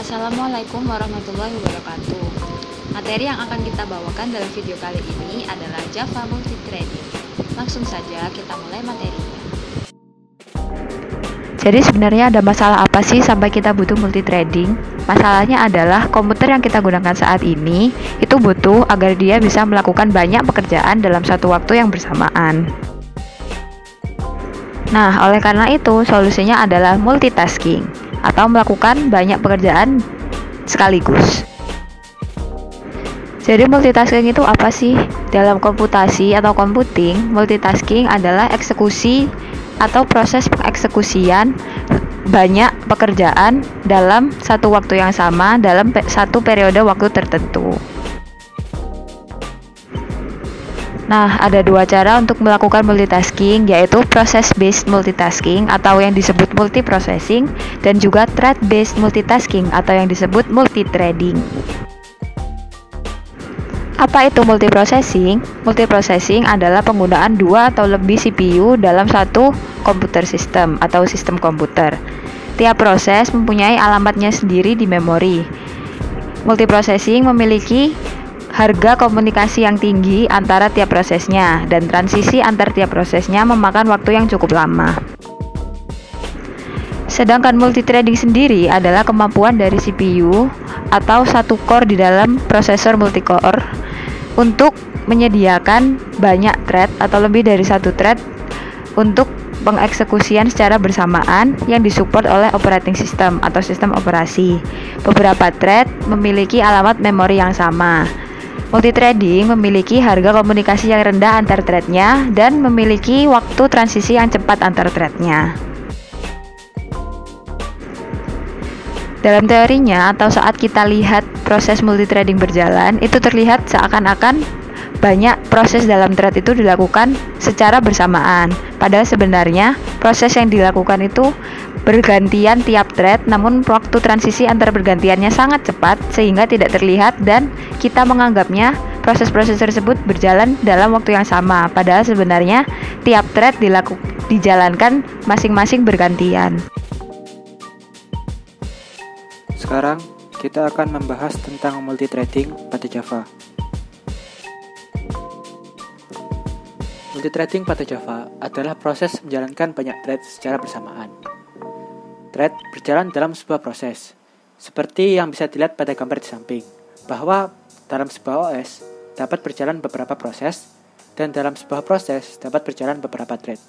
Assalamualaikum warahmatullahi wabarakatuh. Materi yang akan kita bawakan dalam video kali ini adalah Java Multithreading. Langsung saja kita mulai materinya. Jadi sebenarnya ada masalah apa sih sampai kita butuh multithreading? Masalahnya adalah komputer yang kita gunakan saat ini itu butuh agar dia bisa melakukan banyak pekerjaan dalam satu waktu yang bersamaan. Nah, oleh karena itu solusinya adalah multitasking atau melakukan banyak pekerjaan sekaligus. Jadi multitasking itu apa sih? Dalam komputasi atau computing, multitasking adalah eksekusi atau proses pengeksekusian banyak pekerjaan dalam satu waktu yang sama dalam satu periode waktu tertentu. Nah, ada dua cara untuk melakukan multitasking, yaitu process-based multitasking atau yang disebut multiprocessing, dan juga thread-based multitasking atau yang disebut multithreading. Apa itu multiprocessing? Multiprocessing adalah penggunaan dua atau lebih CPU dalam satu komputer sistem atau sistem komputer. Tiap proses mempunyai alamatnya sendiri di memori. Multiprocessing memiliki harga komunikasi yang tinggi antara tiap prosesnya, dan transisi antar tiap prosesnya memakan waktu yang cukup lama. Sedangkan multithreading sendiri adalah kemampuan dari CPU atau satu core di dalam prosesor multicore untuk menyediakan banyak thread atau lebih dari satu thread untuk pengeksekusian secara bersamaan yang disupport oleh operating system atau sistem operasi. Beberapa thread memiliki alamat memori yang sama. Multithreading memiliki harga komunikasi yang rendah antar threadnya dan memiliki waktu transisi yang cepat antar threadnya. Dalam teorinya atau saat kita lihat proses multithreading berjalan, itu terlihat seakan-akan banyak proses dalam thread itu dilakukan secara bersamaan. Padahal sebenarnya proses yang dilakukan itu bergantian tiap thread, namun waktu transisi antar bergantiannya sangat cepat sehingga tidak terlihat dan kita menganggapnya proses-proses tersebut berjalan dalam waktu yang sama. Padahal sebenarnya tiap thread dijalankan masing-masing bergantian. Sekarang kita akan membahas tentang multithreading pada Java. Multithreading pada Java adalah proses menjalankan banyak thread secara bersamaan. Thread berjalan dalam sebuah proses, seperti yang bisa dilihat pada gambar di samping, bahwa dalam sebuah OS dapat berjalan beberapa proses, dan dalam sebuah proses dapat berjalan beberapa thread.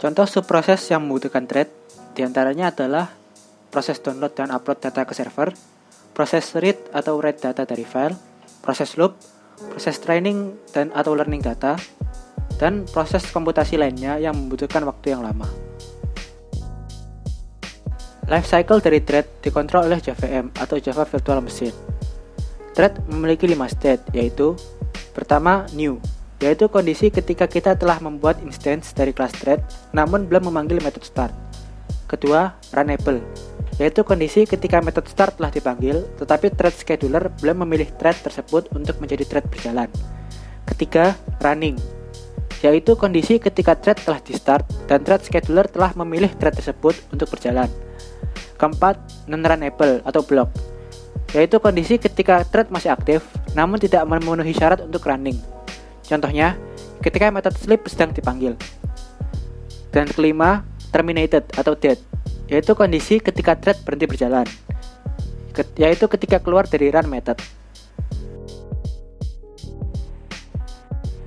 Contoh subproses yang membutuhkan thread diantaranya adalah proses download dan upload data ke server, proses read atau write data dari file, proses loop, proses training dan atau learning data, dan proses komputasi lainnya yang membutuhkan waktu yang lama. Lifecycle dari thread dikontrol oleh JVM atau Java Virtual Machine. Thread memiliki 5 state, yaitu pertama, new, yaitu kondisi ketika kita telah membuat instance dari kelas thread namun belum memanggil metode start. Kedua, runnable, yaitu kondisi ketika metode start telah dipanggil tetapi thread scheduler belum memilih thread tersebut untuk menjadi thread berjalan. Ketiga, running, yaitu kondisi ketika thread telah di-start dan thread scheduler telah memilih thread tersebut untuk berjalan. Keempat, non-runnable atau block, yaitu kondisi ketika thread masih aktif namun tidak memenuhi syarat untuk running. Contohnya, ketika metode sleep sedang dipanggil. Dan kelima, terminated atau dead, yaitu kondisi ketika thread berhenti berjalan, yaitu ketika keluar dari run method.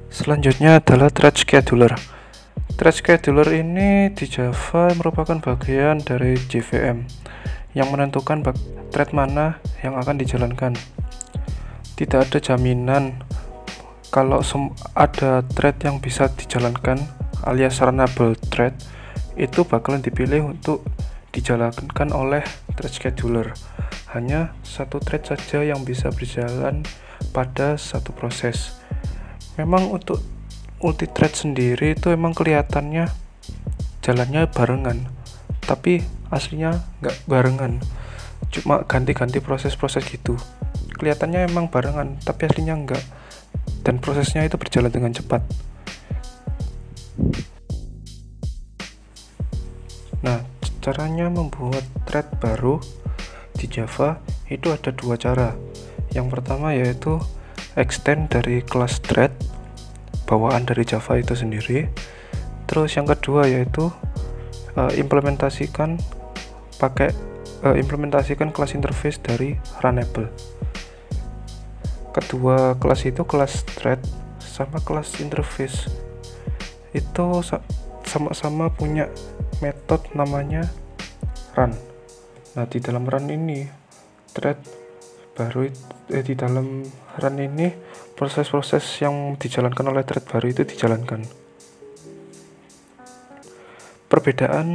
Selanjutnya adalah thread scheduler. Thread scheduler ini di Java merupakan bagian dari JVM yang menentukan thread mana yang akan dijalankan. Tidak ada jaminan kalau ada thread yang bisa dijalankan alias runnable thread itu bakalan dipilih untuk dijalankan oleh thread scheduler. Hanya satu thread saja yang bisa berjalan pada satu proses. Memang untuk multithread sendiri itu emang kelihatannya jalannya barengan, tapi aslinya nggak barengan, cuma ganti-ganti proses-proses gitu. kelihatannya emang barengan, tapi aslinya enggak, dan prosesnya itu berjalan dengan cepat. Nah, caranya membuat thread baru di Java itu ada dua cara. Yang pertama yaitu extend dari kelas thread bawaan dari Java itu sendiri. Terus yang kedua yaitu implementasikan kelas interface dari Runnable. Kedua kelas itu, kelas thread sama kelas interface, itu sama-sama punya metode namanya run. Nah, di dalam run ini di dalam run ini proses-proses yang dijalankan oleh thread baru itu dijalankan. Perbedaan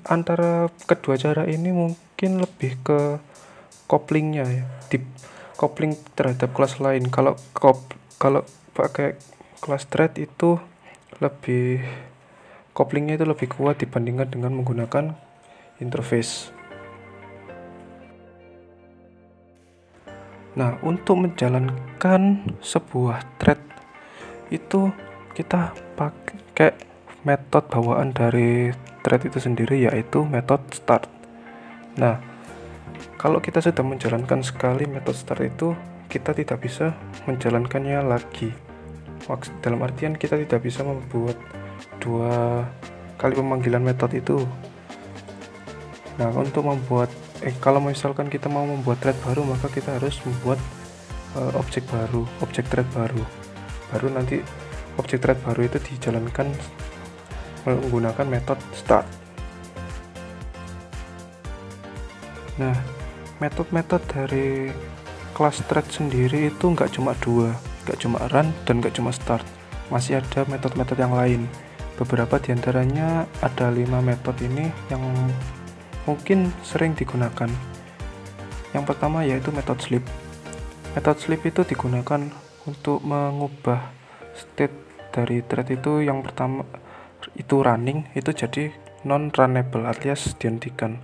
antara kedua cara ini mungkin lebih ke couplingnya ya, di coupling terhadap kelas lain. Kalau pakai kelas thread itu lebih couplingnya itu lebih kuat dibandingkan dengan menggunakan interface. Nah, untuk menjalankan sebuah thread itu kita pakai metode bawaan dari thread itu sendiri, yaitu metode start. Nah, kalau kita sudah menjalankan sekali metode start itu, kita tidak bisa menjalankannya lagi. Dalam artian kita tidak bisa membuat dua kali pemanggilan metode itu. Nah, untuk membuat kalau misalkan kita mau membuat thread baru, maka kita harus membuat objek thread baru. Baru nanti objek thread baru itu dijalankan menggunakan metode start. Nah, metode-metode dari kelas thread sendiri itu nggak cuma dua, nggak cuma run dan nggak cuma start. Masih ada metode-metode yang lain. Beberapa diantaranya ada 5 metode ini yang mungkin sering digunakan. Yang pertama yaitu metode sleep. Metode sleep itu digunakan untuk mengubah state dari thread itu. Yang pertama itu running, itu jadi non-runnable alias dihentikan,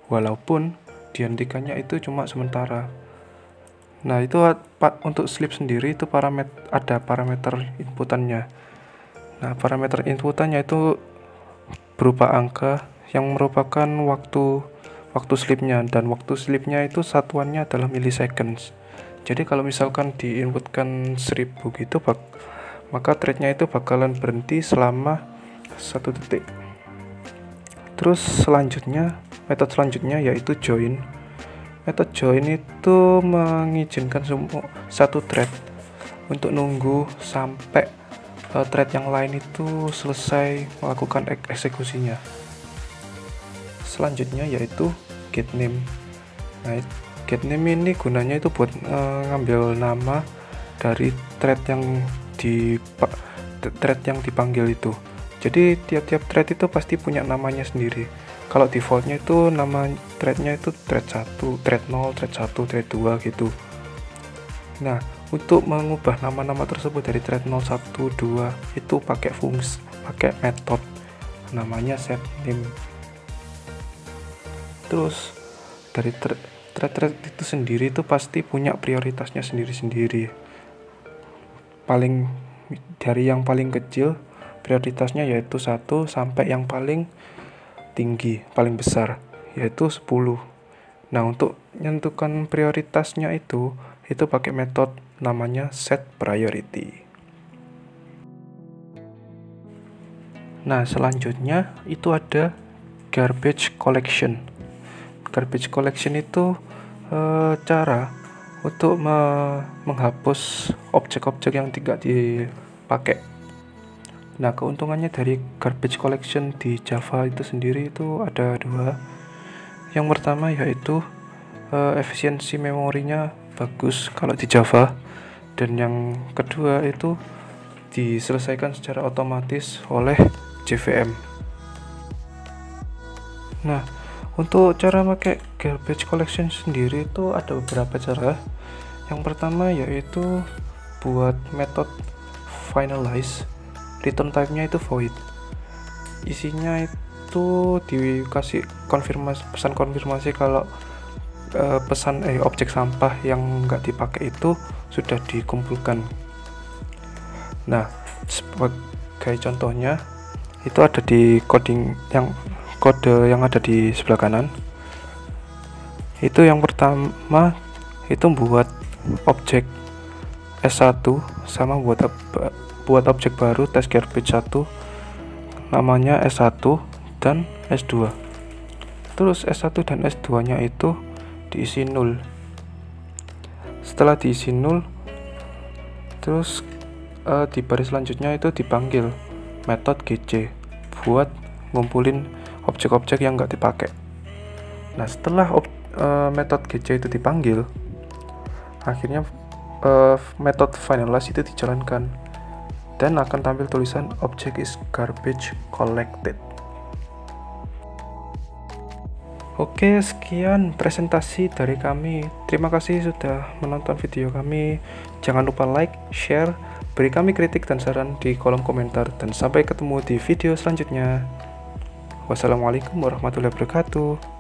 walaupun dihentikannya itu cuma sementara. Nah, itu untuk sleep sendiri itu ada parameter inputannya. Nah, parameter inputannya itu berupa angka yang merupakan waktu sleepnya, dan waktu sleepnya itu satuannya adalah milliseconds. Jadi kalau misalkan diinputkan 1000 gitu, maka threadnya itu bakalan berhenti selama 1 detik. Terus metode selanjutnya yaitu join. Metode join itu mengizinkan satu thread untuk nunggu sampai thread yang lain itu selesai melakukan eksekusinya. Selanjutnya yaitu getName. Nah, getName ini gunanya itu buat ngambil nama dari thread yang dipanggil itu. Jadi tiap-tiap thread itu pasti punya namanya sendiri. Kalau defaultnya itu nama threadnya itu thread 1, thread 0, thread 1, thread 2 gitu. Nah, untuk mengubah nama-nama tersebut dari thread 0, 1, 2 itu pakai metode namanya setName. Terus dari thread itu sendiri itu pasti punya prioritasnya sendiri-sendiri. Dari yang paling kecil prioritasnya yaitu 1 sampai yang paling tinggi, paling besar, yaitu 10. Nah, untuk menentukan prioritasnya itu pakai metode namanya setPriority. Nah, selanjutnya itu ada garbage collection. Garbage collection itu cara untuk menghapus objek-objek yang tidak dipakai. Nah, keuntungannya dari garbage collection di Java itu sendiri itu ada 2. Yang pertama yaitu efisiensi memorinya bagus kalau di Java, dan yang kedua itu diselesaikan secara otomatis oleh JVM. Nah, untuk cara pakai garbage collection sendiri itu ada beberapa cara. Yang pertama yaitu buat metode finalize. Return type-nya itu void. Isinya itu dikasih pesan konfirmasi kalau objek sampah yang nggak dipakai itu sudah dikumpulkan. Nah, sebagai contohnya itu ada di kode yang ada di sebelah kanan. Itu yang pertama itu buat objek S1 sama buat objek baru test garbage 1 namanya S1 dan S2. Terus S1 dan S2 nya itu diisi 0. Setelah diisi 0, terus di baris selanjutnya itu dipanggil metode GC buat ngumpulin objek-objek yang nggak dipakai. Nah, setelah metode GC itu dipanggil, akhirnya metode finalize itu dijalankan dan akan tampil tulisan object is garbage collected. Oke, sekian presentasi dari kami. Terima kasih sudah menonton video kami. Jangan lupa like, share, beri kami kritik dan saran di kolom komentar, dan sampai ketemu di video selanjutnya. Wassalamualaikum warahmatullahi wabarakatuh.